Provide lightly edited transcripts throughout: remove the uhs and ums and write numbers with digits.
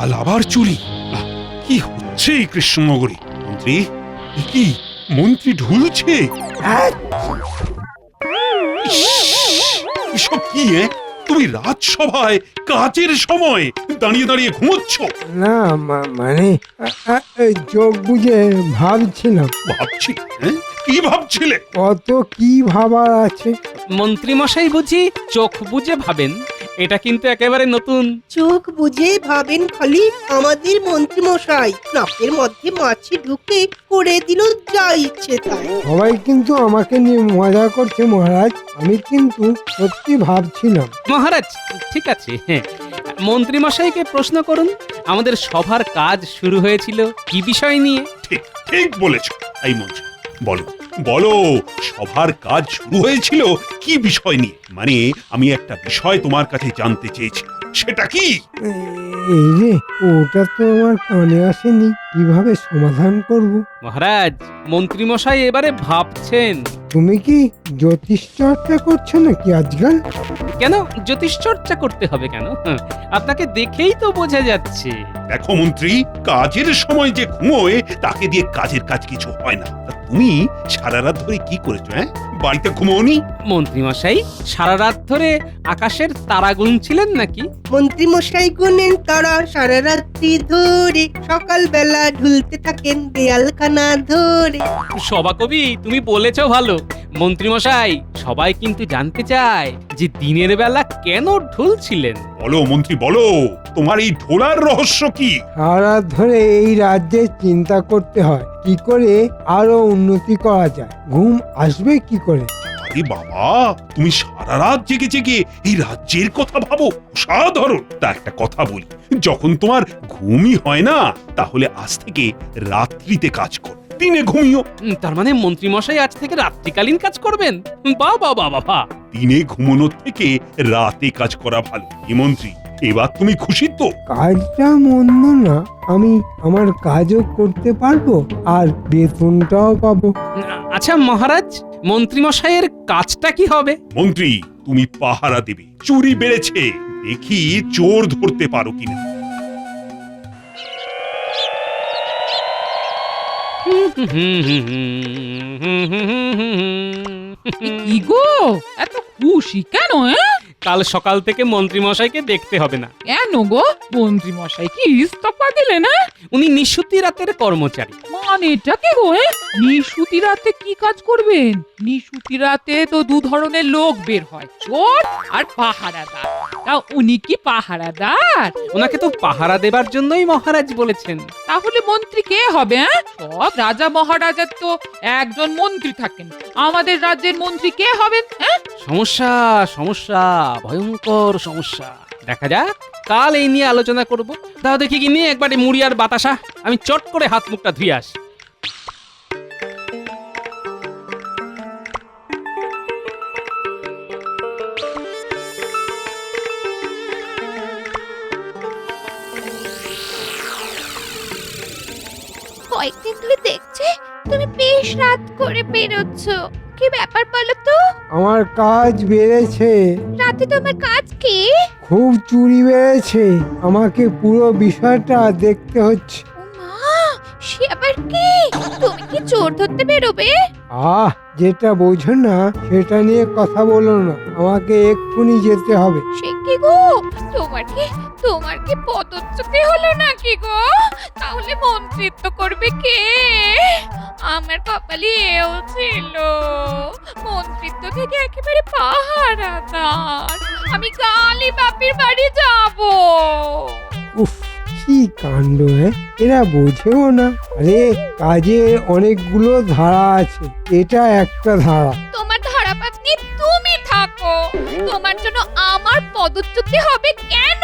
কাল আবার চুরি। কি হচ্ছে এই কৃষ্ণনগরে? মন্ত্রী, এ কি মন্ত্রী ঢুলছে? এসব কি? তুমি রাজসভায় কাজের সময় দাঁড়িয়ে দাঁড়িয়ে ঘুমোচ্ছ? না মানে চোখ বুঝে ভাবছিলাম। ভাবছিলে? কি ভাবছিলে? কত কি ভাবার আছে। মন্ত্রী মশাই বুঝি চোখ বুজে ভাবেন? এটা কিন্তু একেবারে নতুন। চোখ বুঝে ভাবেন খালি আমাদের মন্ত্রী মশাই। নাকের মধ্যে মাছি ঢুকে করে দিল যা ইচ্ছে তাই। সবাই কিন্তু আমাকে নিয়ে মজা করছে মহারাজ, আমি কিন্তু সত্যি ভাবছিলাম। মহারাজ ঠিক আছে, মন্ত্রী মশাইকে প্রশ্ন করুন। আমাদের সভার কাজ শুরু হয়েছিল কি বিষয় নিয়ে? ঠিক ঠিক বলেছ। এই মন্ত্রী, বলো বলো, সভার কাজ শুরু হয়েছিল কি বিষয় নিয়ে? মানে আমি একটা বিষয় তোমার কাছে জানতে চেয়েছি, সেটা কি? এই রে, ওটা তো আমার কানে আসেনি, কিভাবে সমাধান করব? মহারাজ, মন্ত্রী মশাই এবারে ভাবছেন। তুমি কি জ্যোতিষ চর্চা করছো নাকি আজকাল? কেন জ্যোতিষ চর্চা করতে হবে কেন? আপনাকে দেখেই তো বোঝা যাচ্ছে। দেখো মন্ত্রী, কাজের সময় যে ঘুমোয় তাকে দিয়ে কাজের কাজ কিছু হয় না। তা তুমি সারা রাত ধরে কি করেছো? বাড়িতে ঘুমোনি? মন্ত্রী মশাই সারা রাত ধরে আকাশের তারা গুনছিলেন নাকি? মন্ত্রী মশাই গুনেন তারা সারা রাত্রি ধরে, সকালবেলা ঢুলতে থাকেন দেয়ালখানা ধরে। সভাকবি, তুমি বলেছো ভালো। মন্ত্রী মশাই, সবাই কিন্তু জানতে চায় যে দিনের বেলা কেন ঢুলছিলেন। বলো মন্ত্রী, বলো, তোমার এই ঢোলার রহস্য কি? সারা ধরে এই রাজ্যে চিন্তা করতে হয় কি করে আরো উন্নতি করা যায়, ঘুম আসবে কি করে। আরে বাবা, তুমি সারা রাত জেগে জেগে এই রাজ্যের কথা ভাবো, অসাধারণ। তা একটা কথা বলি, যখন তোমার ঘুমই হয় না, তাহলে আজ থেকে রাত্রিতে কাজ করো, দিনে ঘুমিও। তার মানে মন্ত্রী মশাই আজ থেকে রাত্রিকালীন কাজ করবেন? বাহ বাহ বাহ বাহ। দিনে ঘুমানোর থেকে রাতে কাজ করা ভালো। কি মন্ত্রী, এবার তুমি খুশি তো? কাজটা মন্দ না, আমি আমার কাজও করতে পারবো আর বেতনটাও পাবো। আচ্ছা মহারাজ, মন্ত্রী মশাইয়ের কাজটা কি হবে? মন্ত্রী, তুমি পাহারা দেবে। চুরি বেড়েছে, দেখি চোর ধরতে পারো কিনা। কি গো, এত খুশি কেন? কাল সকাল থেকে মন্ত্রী মশাইকে দেখতে হবে না। কেন গো, মন্ত্রী মশাই কি ইস্তফা দিলে না? উনি নিশুতি রাতের কর্মচারী। মানেটা কি গো? নিশুতি রাতে কি কাজ করবেন? নিশুতি রাতে তো দু ধরনের লোক বের হয়, চোর আর পাহারাদার। তা উনি কি পাহারাদার? ওনাকে তো পাহারা দেবার জন্যই মহারাজ বলেছেন। তাহলে মন্ত্রী কে হবে? সব রাজা মহারাজার তো একজন মন্ত্রী থাকেন, আমাদের রাজ্যের মন্ত্রী কে হবেন? সমস্যা সমস্যা, ভয়ঙ্কর সমস্যা। দেখা যাক, কাল এই নিয়ে আলোচনা করব। তাও দেখি কি নিয়ে একবারে মুড়ি আর বাতাসা, আমি চট করে হাত মুখটা ধুয়ে আসি। কয়েকদিন ধরে দেখছে তুমি বেশ রাত করে বেরোচ্ছ, কি ব্যাপার বলো তো? আমার কাজ বেড়েছে। রাতে তোমার কাজ কি? খুব চুরি বেড়েছে, আমাকে পুরো বিষয়টা দেখতে হচ্ছে। ও মা, সে আবার কি? তুমি কি চোর ধরতে বেরোবে? যেটা বোঝো না সেটা নিয়ে কথা বলো না, আমাকে এক্ষুনি যেতে হবে। সে কি গো, তোমার কি পদচ্যুতি হলো নাকি গো? তাহলে মন্ত্রিত্ব করবে কে? আমার কপালে এও ছিল, মন্ত্রিত্ব থেকে একেবারে পাহারাদার। আমি কালই বাপের বাড়ি যাব। উফ, কি কাণ্ড! এরা বোঝেও না। আরে কাজে অনেকগুলো ধারা আছে, এটা একটা ধারা। তোমার ধারাপাত নিয়ে তুমি থাকো, তোমার জন্য আমার পদচ্যুতি হবে কেন?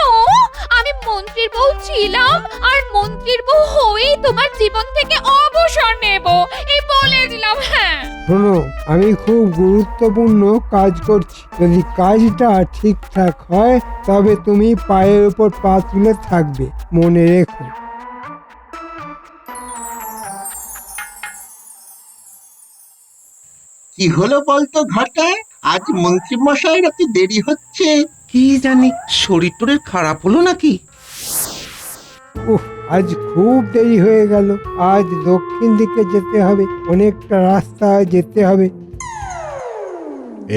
আমি মন্ত্রীর বউ ছিলাম, আর মন্ত্রীর বউ হয়েই তোমার জীবন থেকে অবসর নেব, এই বলে দিলাম। হ্যাঁ শোনো, আমি খুব গুরুত্বপূর্ণ কাজ করছি, যদি কাজটা ঠিকঠাক হয় তবে তুমি পায়ের উপর পা তুলে থাকবে, মনে রেখো। কি হলো বলতো ঘটা? আজ মন্ত্রী মশাইয়ের এত দেরি হচ্ছে। কি জানি, শরীর টরীর খারাপ হলো নাকি? উফ, আজ খুব দেরি হয়ে গেল। আজ দক্ষিণ দিকে যেতে হবে, অনেকটা রাস্তা যেতে হবে।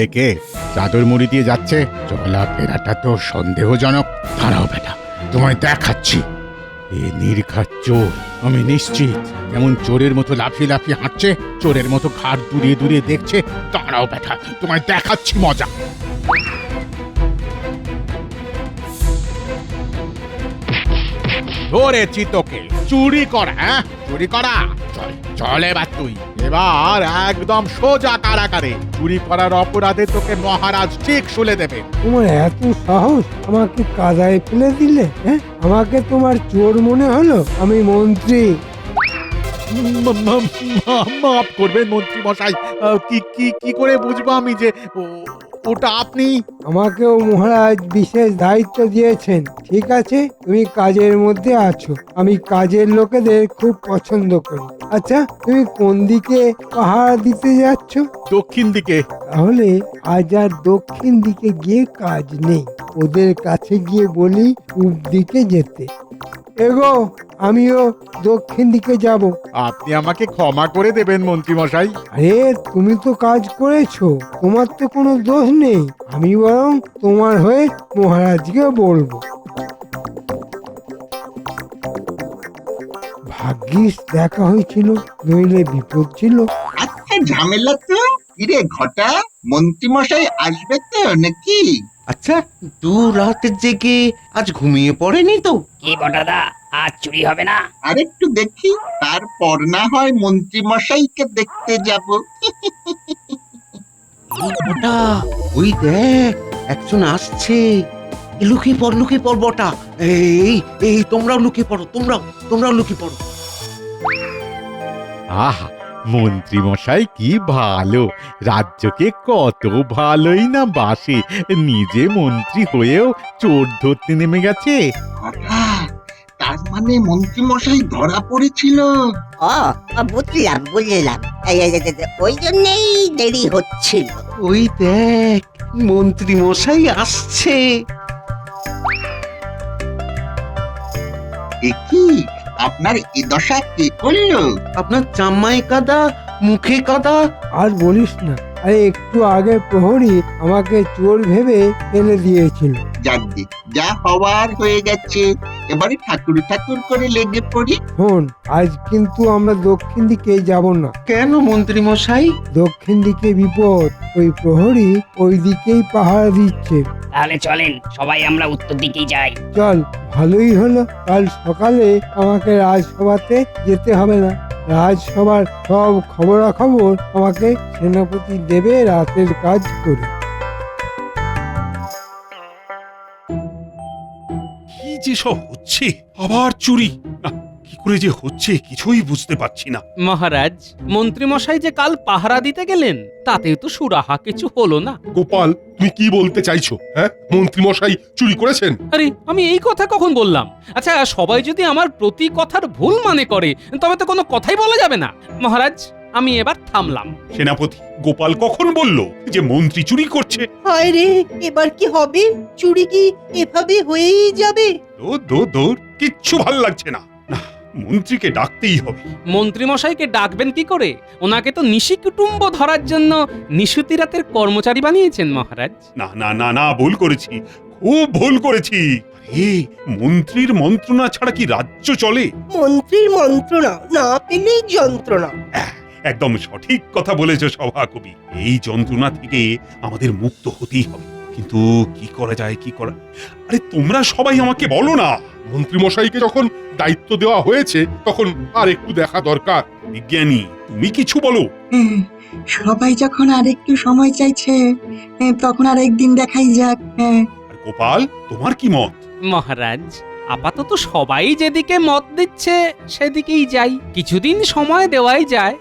একে চাদর মুড়ি দিয়ে যাচ্ছে, চলাফেরাটা তো সন্দেহজনক। দাঁড়াও বেটা, তোমায় দেখাচ্ছি। এ নির্ঘাত চোর, আমি নিশ্চিত। কেমন চোরের মতো লাফিয়ে লাফিয়ে হাঁটছে, চোরের মতো ঘাট দুরিয়ে দুরিয়ে দেখছে। দাঁড়াও বেটা, তোমায় দেখাচ্ছি মজা। ধরেছি তোকে, চুরি করা। হ্যাঁ, চুরি করা। চল চল, এবার তুই এবার একদম সোজা কারাগারে। চুরি করার অপরাধে তোকে মহারাজ ঠিক শুলে দেবে। তোমার এত সাহস, আমাকে কাদায় ফেলে দিলে? হ্যাঁ, আমাকে তোমার চোর মনে হলো? আমি মন্ত্রী। মাফ করবেন মন্ত্রী মশাই, কি কি কি করে বুঝবো আমি যে ওটা আপনি? আমাকেও মহারাজ বিশেষ দায়িত্ব দিয়েছেন। ঠিক আছে, তুমি কাজের মধ্যে আছো। আমি কাজের লোকেদের খুব পছন্দ করি। আচ্ছা, তুমি কোন দিকে পাহারা দিতে যাচ্ছ? দক্ষিণ দিকে। তাহলে আজ আর দক্ষিণ দিকে গিয়ে কাজ নেই। ওদের কাছে গিয়ে বলি পূব দিকে যেতে। এগো, আমিও দক্ষিণ দিকে যাব। আপনি আমাকে ক্ষমা করে দেবেন মন্ত্রী মশাই। আরে, তুমি তো কাজ করেছো, তোমার তো কোনো দোষ নেই। আমি বরং তোমার হয়ে মহারাজকে বলবো। ভাগ্যিস দেখা হয়েছিল, নইলে বিপদ ছিল। আচ্ছা, ঝামেলা তো কিরে ঘটা, মন্ত্রী মশাই আসবে তো নাকি? আচ্ছা, দু রাত জেগে আজ ঘুমিয়ে পড়েনি তো? কি বটাদা, আজ চুরি হবে না? আরেকটু দেখি, তারপর না হয় মন্ত্রী মশাইকে দেখতে যাব। বটা, ওই দেখ, একজন আসছে। লুকিয়ে পড় বটা। এই এই তোমরাও লুকিয়ে পড়ো, তোমরাও লুকিয়ে পড়ো। আহা, মন্ত্রী মশাই কি ভালো, রাজ্যকে কত ভালোই না বাসে। নিজে মন্ত্রী হয়েও চোর ধরতে নেমে গেছে। ঘটা, তার মানে মন্ত্রী মশাই ধরা পড়েছিল। বুঝলাম। ওই জন্যই দেরি হচ্ছিল। ওই দেখ, মন্ত্রী মশাই আসছে। এ কি, আপনার এ দশা কে করলো? আপনার জামাই কাদা, মুখে কাদা। আর বলিস না, আরে একটু আগে প্রহরী আমাকে চোর ভেবে ফেলে দিয়েছিল। যাকে যা হওয়ার হয়ে গেছে, এবারে ঠাকুর ঠাকুর করে লেগে পড়ি। শোন, আজ কিন্তু আমরা দক্ষিণ দিকে যাব না। কেন মন্ত্রী মশাই? দক্ষিণ দিকে বিপদ। ওই প্রহরী ওই দিকেই পাহারা দিচ্ছে। তাহলে চলেন, সবাই আমরা উত্তর দিকেই যাই। চল, ভালোই হলো। কাল সকালে আমাকে রাজসভাতে যেতে হবে না। রাজসভার সব খবরাখবর আমাকে সেনাপতি দেবে। রাতের কাজ করি। কি যে সব হচ্ছে, আবার চুরি। না, কি করে যে হচ্ছে কিছুই বুঝতে পারছি না। মহারাজ, মন্ত্রী মশাই যে কাল পাহারা দিতে গেলেন, তাতেও তো সুরাহা কিছু হলো না। গোপাল, তুমি কি বলতে চাইছো? হ্যাঁ, মন্ত্রী মশাই চুরি করেছেন? আরে, আমি এই কথা কখন বললাম? আচ্ছা, সবাই যদি আমার প্রতি কথার ভুল মানে করে, তবে তো কোনো কথাই বলা যাবে না। মহারাজ, আমি এবার থামলাম। সেনাপতি, গোপাল কখন বলল যে মন্ত্রী চুরি করছে? হায় রে, এবার কি হবে? চুরি কি এভাবে হয়েই যাবে? দূর, কিচ্ছু ভাল লাগছে না। না, মন্ত্রীকে ডাকতেই হবে। মন্ত্রী মশাইকে ডাকবেন কি করে? ওনাকে তো নিশি কুটুম্ব ধরার জন্য নিশুতি রাতের কর্মচারী বানিয়েছেন মহারাজ। না, ভুল করেছি, খুব ভুল করেছি। আরে, মন্ত্রীর মন্ত্রণা ছাড়া কি রাজ্য চলে? মন্ত্রীর মন্ত্রণা না পেলেই যন্ত্রণা। একদম সঠিক কথা বলেছো সভাকবি। এই যন্ত্রণা থেকে আমাদের মুক্ত হতেই হবে। কিন্তু কি করা যায়? আরে, তোমরা সবাই আমাকে বলো না। মন্ত্রী মশাইকে যখন দায়িত্ব দেওয়া হয়েছে, তখন আর একটু দেখা দরকার। বিজ্ঞানী, তুমি কিছু বলো। সবাই যখন আর একটু সময় চাইছে, তখন আর একদিন দেখাই যাক। আর গোপাল, তোমার কি মত? মহারাজ, আপাতত সবাই যেদিকে মত দিচ্ছে সেদিকেই যাই। কিছুদিন সময় দেওয়াই যায়।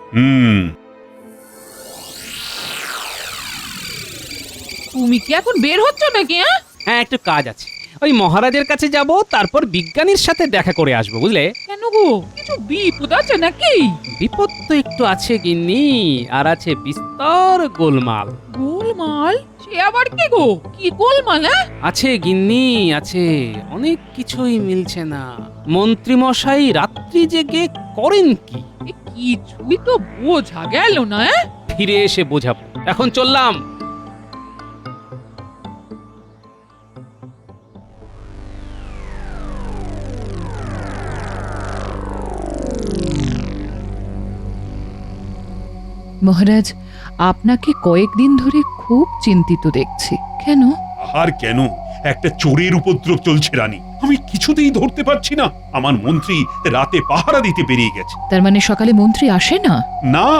তুমি কি এখন বের হচ্ছ নাকি? হ্যাঁ, একটু কাজ আছে। ওই মহারাজের কাছে যাব, তারপর বিজ্ঞানীর সাথে দেখা করে আসবো, বুঝলে? কেন গো, কিছু বিপদ আছে নাকি? বিপদ তো একটু আছে গিন্নি, আর আছে বিস্তর গোলমাল। গোলমাল? সে আবার কি গো? কি গোলমাল? হ্যাঁ? আছে গিন্নি আছে, অনেক কিছুই মিলছে না। মন্ত্রী মশাই রাত্রি জেগে করেন কি? এ কিছুই তো বোঝা গেল না। ফিরে এসে বোঝাবো, এখন চললাম। মহারাজ, আপনাকে কয়েকদিন ধরে খুব চিন্তিত দেখছি। কেন? আর কেন, একটা চোরের উপদ্রব চলছে রানী, আমি কিছুতেই ধরতে পারছি না। আমার মন্ত্রী রাতে পাহারা দিতে বেরিয়ে গেছে। তার মানে সকালে মন্ত্রী আসে না? না,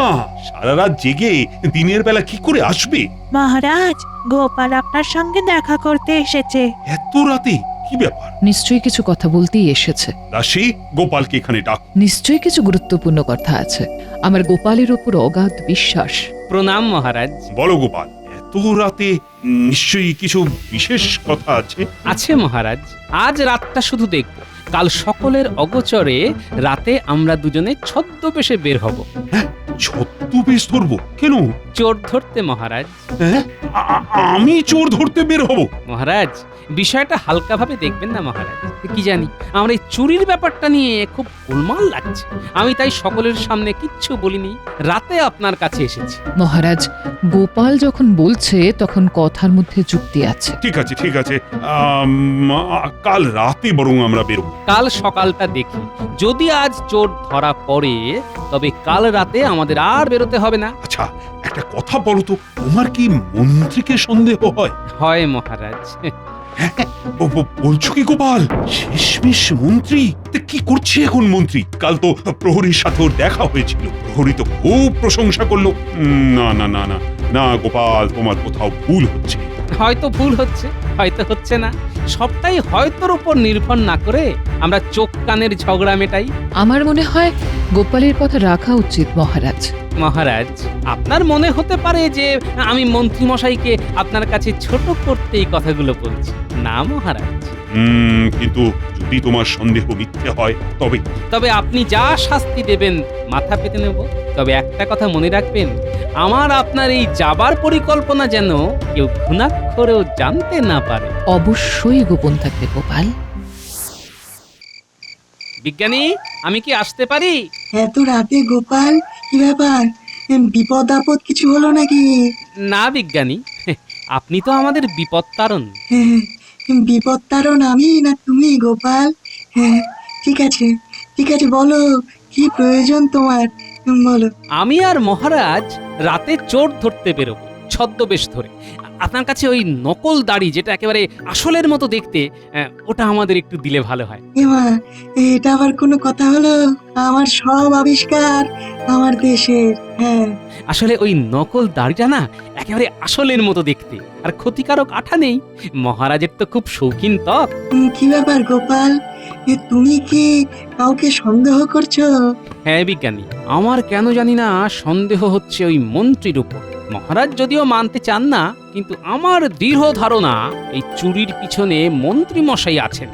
সারা রাত জেগে দিনের বেলা কি করে আসবে? মহারাজ, গোপাল আপনার সঙ্গে দেখা করতে এসেছে। এত রাতে? কি ব্যাপার? নিশ্চয়ই কিছু কথা বলতেই এসেছে। দাসী, গোপালকে এখানে ডাক। নিশ্চয়ই কিছু গুরুত্বপূর্ণ কথা আছে। আমার গোপালের উপর অগাধ বিশ্বাস। প্রণাম মহারাজ। বলো গোপাল, এত রাতে নিশ্চয়ই কিছু বিশেষ কথা আছে। আছে মহারাজ, আজ রাতটা শুধু দেখব। কাল সকলের অগোচরে রাতে আমরা দুজনে ছদ্মবেশে বের হব। ছদ্মবেশ ধরবো? কেন? চোর ধরতে মহারাজ। হ্যাঁ? আমি চোর ধরতে বের হব? মহারাজ, বিষয়টা হালকাভাবে দেখবেন না মহারাজ। কি জানি আমার এই চুরির ব্যাপারটা নিয়ে খুব গোলমাল লাগছে। আমি তাই সকলের সামনে কিচ্ছু বলিনি, রাতে আপনার কাছে এসেছি। মহারাজ, গোপাল যখন বলছে তখন কথার মধ্যে যুক্তি আছে। ঠিক আছে ঠিক আছে, কাল রাতে বরং আমরা বেরোবো। কাল সকালটা দেখি, যদি আজ চোর ধরা পড়ে তবে কাল রাতে আমাদের আর বেরোতে হবে না। আচ্ছা, একটা কথা বলো তো, তোমার কি মন্ত্রীকে সন্দেহ হয়? হয় মহারাজ। বলছো কি গোপাল? শেষমেশ মন্ত্রী? তা কি করছে এখন মন্ত্রী? কাল তো প্রহরীর সাথে ওর দেখা হয়েছিল, প্রহরী তো খুব প্রশংসা করলো। না না না না না গোপাল, তোমার কোথাও ভুল হচ্ছে। হয়তো ভুল হচ্ছে, হয়তো হচ্ছে না। সবটাই হয়তোর উপর নির্ভর না করে আমরা চোখ কানের ঝগড়া মেটাই। আমার মনে হয় গোপালের কথা রাখা উচিত মহারাজ। মহারাজ, আপনার মনে হতে পারে যে আমি মন্ত্রী মশাইকে আপনার কাছে ছোট করতে এই কথাগুলো বলছি। না মহারাজ। কিন্তু যদি তোমার সন্দেহ মিথ্যে হয় তবে? তবে আপনি যা শাস্তি দেবেন মাথা পেতে নেব। তবে একটা কথা মনে রাখবেন, আমার আপনার এই যাবার পরিকল্পনা যেন কেউ ঘুণাক্ষরেও জানতে না পারে। অবশ্যই গোপন থাকবে গোপাল। বিজ্ঞানী, আমি কি আসতে পারি? এত রাতে গোপাল, কি ব্যাপার? বিপদ আপদ কিছু হলো নাকি? না বিজ্ঞানী, আপনি তো আমাদের বিপদ তারণ। বিপদ তারণ আমি না তুমি গোপাল? হ্যাঁ, ঠিক আছে ঠিক আছে, বলো কি প্রয়োজন তোমার, বলো। আমি আর মহারাজ রাতে চোর ধরতে বেরোবো, ছদ্মবেশ ধরে। আপনার কাছে ওই নকল দাড়ি যেটা একেবারে আসলের মতো দেখতে, ওটা আমাদের একটু দিলে ভালো হয়। এমা, এটা আবার কোনো কথা হলো? আমার সব আবিষ্কার আমার দেশের। হ্যাঁ, আসলে ওই নকল দাড়িটা না একেবারে আসলের মতো দেখতে, আর ক্ষতিকারক আঠা নেই। মহারাজের তো খুব শৌখিন ত্বক। কি ব্যাপার গোপাল, তুমি কি কাউকে সন্দেহ করছো? হ্যাঁ বিজ্ঞানী, আমার কেন জানি না সন্দেহ হচ্ছে ওই মন্ত্রীর উপর। মহারাজ যদিও মানতে চান না, কিন্তু আমার দৃঢ় ধারণা এই চুরির পিছনে মন্ত্রী মশাই আছেন।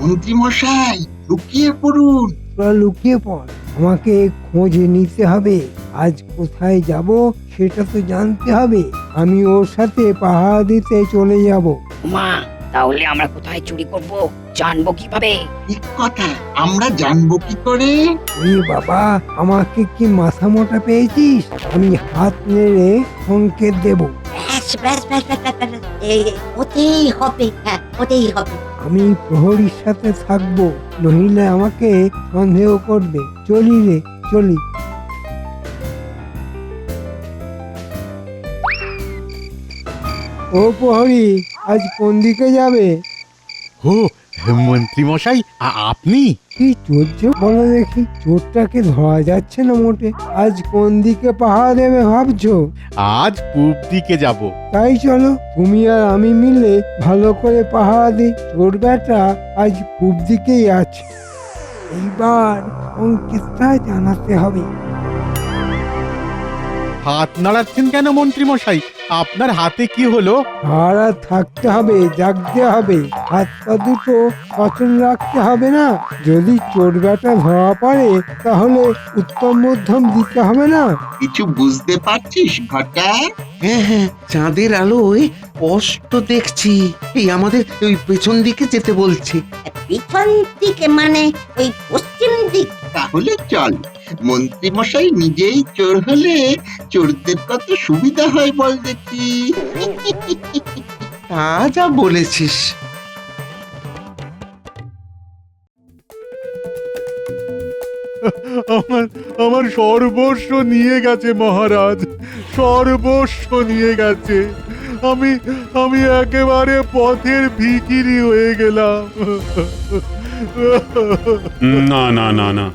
মন্ত্রী মশাই, লুকিয়ে পড়ুন। তোরা লুকিয়ে পড়, আমাকে খোঁজ নিতে হবে। আজ কোথায় যাব সেটা তো জানতে হবে। আমি ওর সাথে পাহারা দিতে চলে যাব। মা, তাহলে আমরা কোথায় চুরি করব জানবো কিভাবে? ঠিক কথা, আমরা জানবো কি করে? ওরে বাবা, আমাকে কি মাথা মোটা পেয়েছিস? আমি হাত নেড়ে সংকেত দেব। ব্যাস ব্যাস ব্যাস ব্যাস ব্যাস, ব্যাস। হতেই হবে, হ্যাঁ হতেই হবে। আমি প্রহরীর সাথে থাকবো, নইলে আমাকে সন্দেহ করবে। চলি রে চলি। ও প্রহরী, আজ কোন দিকে যাবে? ও মন্ত্রী মশাই, আপনি? কি চলছে বলো দেখি? চোরটাকে ধরা যাচ্ছে না মোটে। আজ কোন দিকে পাহারা দেবে ভাবছো? আজ পূব দিকে যাব। তাই চলো, তুমি আর আমি মিলে ভালো করে পাহারা দিই। চোর বেটা আজ পূব দিকেই আছে। এইবার সংকেতটা জানাতে হবে। হাত নাড়াচ্ছেন কেন মন্ত্রী মশাই? আপনার হাতে কি হলো? সারা থাকতে হবে, জাগতে হবে, হাত পা দুটো সচল রাখতে হবে না। যদি চোর বেটা ধরা পড়ে তাহলে উত্তম মধ্যম দিতে হবে না। কিছু বুঝতে পারছিস ঘটা? হ্যাঁ হ্যাঁ, চাঁদের আলোয় স্পষ্ট দেখছি। এই আমাদের ওই পেছন দিকে যেতে বলছে। পিছন দিকে মানে ওই পশ্চিম দিক। তাহলে চল, মন্ত্রী মশাই নিজেই চোর হলে চোরদের কত সুবিধা হয় বল দেখি। তা যা বলেছিস। আমার সর্বস্ব নিয়ে গেছে মহারাজ, সর্বস্ব নিয়ে গেছে। আমি একেবারে পথের ভিখিরি হয়ে গেলাম। না না না না,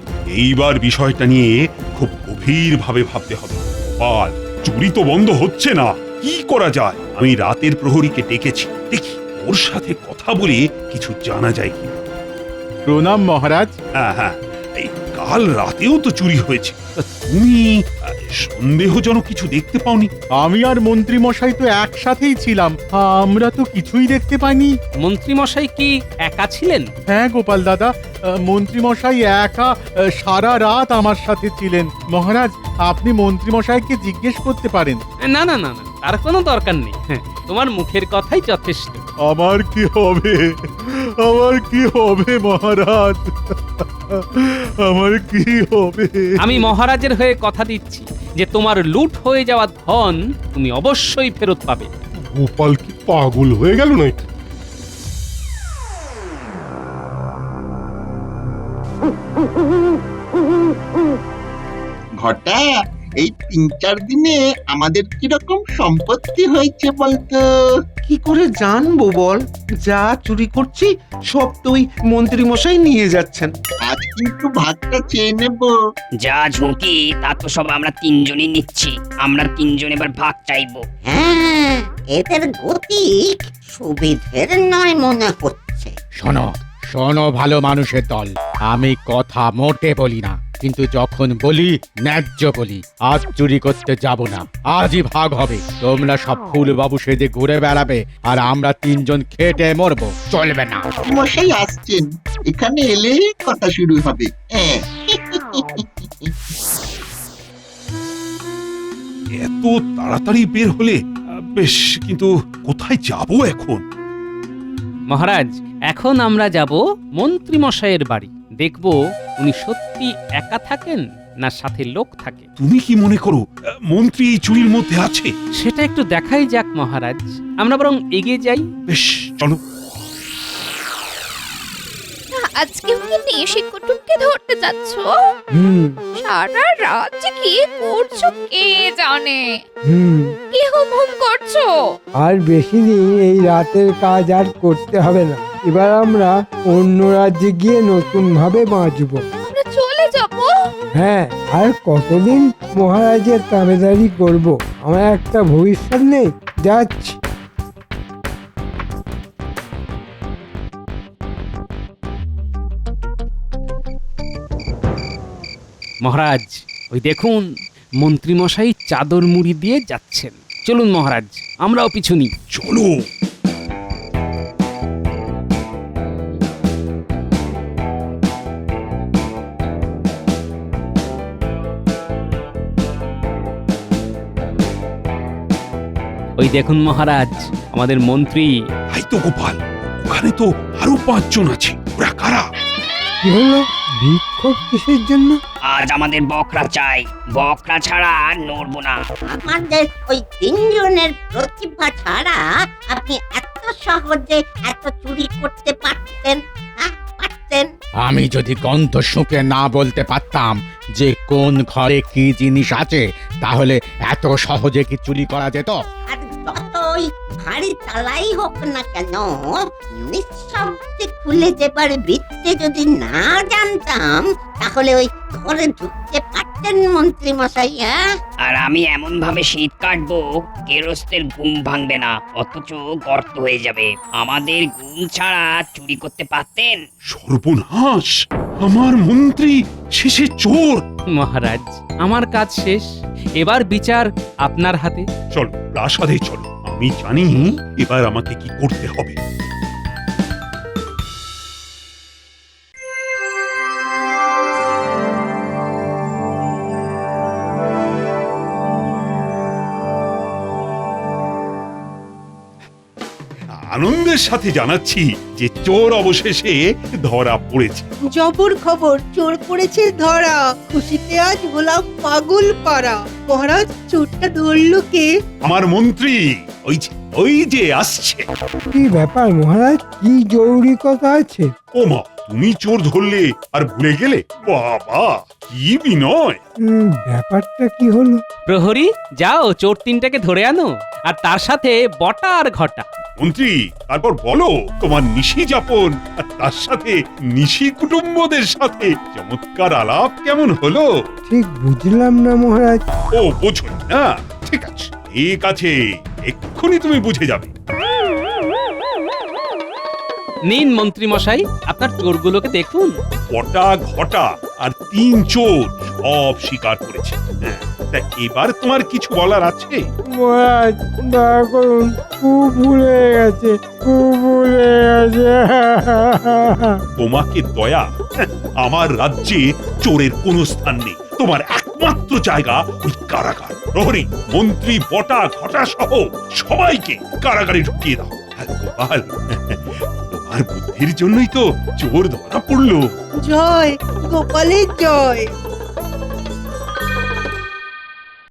এইবার বিষয়টা নিয়ে খুব গভীরভাবে ভাবতে হবে। গোপাল, চুরি তো বন্ধ হচ্ছে না, কি করা যায়? আমি রাতের প্রহরীকে ডেকেছি, দেখি ওর সাথে কথা বলে কিছু জানা যায় কি। প্রণাম মহারাজ। হ্যাঁ হ্যাঁ, এই কাল রাতেও তো চুরি হয়েছে, তা তুমি সন্দেহজনক কিছু দেখতে পাওনি? আমি আর মন্ত্রী মশাই তো একসাথেই ছিলাম, আমরা তো কিছুই দেখতে পাইনি। মন্ত্রী মশাই কি একা ছিলেন? হ্যাঁ গোপাল দাদা, মন্ত্রী মশাই একা সারা রাত আমার সাথে ছিলেন। মহারাজ, আপনি মন্ত্রী মশাইকে জিজ্ঞেস করতে পারেন। না না না না, তার কোনো দরকার নেই। হ্যাঁ, তোমার মুখের কথাই যথেষ্ট। আমার কি হবে, আমার কি হবে মহারাজ, আমার কি হবে? আমি মহারাজের হয়ে কথা দিচ্ছি যে তোমার লুট হয়ে যাওয়া ধন তুমি অবশ্যই ফেরত পাবে। গোপাল কি পাগল হয়ে গেল নাকি? ঘটা, এই ৩-৪ দিনে আমাদের কিরকম সম্পত্তি হয়েছে বলতো? কি করে জানবো বল? যা চুরি করছি সব তো ওই মন্ত্রী মশাই নিয়ে যাচ্ছেন। আজ কিন্তু ভাগটা চেয়ে নেব। যা ঝুঁকি তা তো সব আমরা তিনজনই নিচ্ছি, আমরা তিনজন এবার ভাগ চাইবো। হ্যাঁ, এদের গতি সুবিধের নয় মনে হচ্ছে। শোনো শোনো ভালো মানুষের দল, আমি কথা মোটে বলি না, কিন্তু যখন বলি ন্যায্য বলি। আজ চুরি করতে যাব না, আজই ভাগ হবে। তোমরা সব ফুল বাবু সেজে ঘুরে বেড়াবে আর আমরা তিনজন খেটে মরবো, চলবে না। মশাই আসছেন, এখানে এলেই কথা শুরু হবে। হ্যাঁ, এত তাড়াতাড়ি বের হলে বেশ, কিন্তু কোথায় যাব এখন? মহারাজ, এখন আমরা যাব মন্ত্রী মশাইয়ের বাড়ি। দেখব উনি সত্যি একা থাকেন না সাথে লোক থাকে। তুমি কি মনে করো মন্ত্রী এই চুরির মধ্যে আছে? সেটা একটু দেখাই যাক মহারাজ, আমরা বরং এগিয়ে যাই। বেশ, চলো। আজকে কি নিশি কুটুমকে ধরতে যাচ্ছ? সারা রাত যে কি করছো কে জানে। কি হুম হুম করছো? আর বেশি দিন এই রাতের কাজ আর করতে হবে না। এবার আমরা অন্য রাজ্যে গিয়ে নতুন ভাবে বাঁচবো। আমরা চলে যাব? হ্যাঁ, আর কতদিন মহারাজের তাবেদারি করব? আমার একটা ভবিষ্যৎ নেই, যাচ্ছি। মহারাজ, ওই দেখুন মন্ত্রী মশাই চাদর মুড়ি দিয়ে যাচ্ছেন। চলুন মহারাজ, আমরাও পিছু নিই। চলো। ওই দেখুন মহারাজ, আমাদের মন্ত্রী। তাই তো গোপাল, ওখানে তো আরো ৫ জন আছে। ওরা কারা? কি হলো? বিক্ষোভ কিসের জন্য? আজ আমাদের বকরা চাই, বকরা ছাড়া আর নড়বো না। আমাদের ওই ৩ জনের প্রতিভা ছাড়া আপনি এত সহজে এত চুরি করতে পারতেন? পারতেন? আমি যদি গন্ধ শুঁকে না বলতে পারতাম যে কোন ঘরে কি জিনিস আছে, তাহলে এত সহজে কি চুরি করা যেত? আর যতই ভারী তালাই হোক না কেন, নিঃশব্দে খুলে যেবার বিদ্যে যদি না জানতাম, তাহলে ওই ঘরে ঢুকতে পারতাম কাটছেন মন্ত্রী মশাই? হ্যাঁ, আর আমি এমন ভাবে শীত কাটবো গেরস্তের ঘুম ভাঙবে না, অথচ গর্ত হয়ে যাবে। আমাদের ঘুম ছাড়া চুরি করতে পারতেন? সর্বনাশ, আমার মন্ত্রী শেষে চোর। মহারাজ, আমার কাজ শেষ, এবার বিচার আপনার হাতে। চলো প্রাসাদে চলো, আমি জানি এবার আমাকে কি করতে হবে। আনন্দের সাথে জানাচ্ছি যে চোর অবশেষে ধরা পড়েছে। জবর খবর, চোর পড়েছে ধরা। খুশিতে আজ হলাম পাগল পাড়া। মহারাজ, চোরটা ধরলো কে? আমার মন্ত্রী ওই যে আসছে। কি ব্যাপার মহারাজ, কি জরুরি কথা আছে? ওমা, তুমি চোর ধরলে আর ভুলে গেলে? বাবা, কি বিনয়! ব্যাপারটা কি হলো? প্রহরী, যাও চোর তিনটাকে ধরে আনো, আর তার সাথে বটা আর ঘটা। মন্ত্রী, তারপর বলো তোমার নিশি যাপন আর তার সাথে নিশি কুটুম্বদের সাথে চমৎকার আলাপ কেমন হলো? ঠিক বুঝলাম না মহারাজ। ও, বোঝো না? ঠিক আছে, ঠিক আছে, এক্ষুনি তুমি বুঝে যাবে। নিন মন্ত্রী মশাই, আপনার চোরগুলোকে দেখুন। বটা, ঘটা আর তিন চোর সব স্বীকার করেছে। হ্যাঁ, তা এবার তোমার কিছু বলার আছে? মহারাজ, দয়া করুন, খুব ভুল হয়ে গেছে, খুব ভুল হয়ে গেছে। তোমাকে দয়া? আমার রাজ্যে চোরের কোনো স্থান নেই। তোমার একমাত্র জায়গা ওই কারাগার। প্রহরী, মন্ত্রী, বটা, ঘটা সহ সবাইকে কারাগারে ঢুকিয়ে দাও। আর গোপাল, তোমার বুদ্ধির জন্যই তো চোর ধরা পড়লো। জয় গোপালের জয়।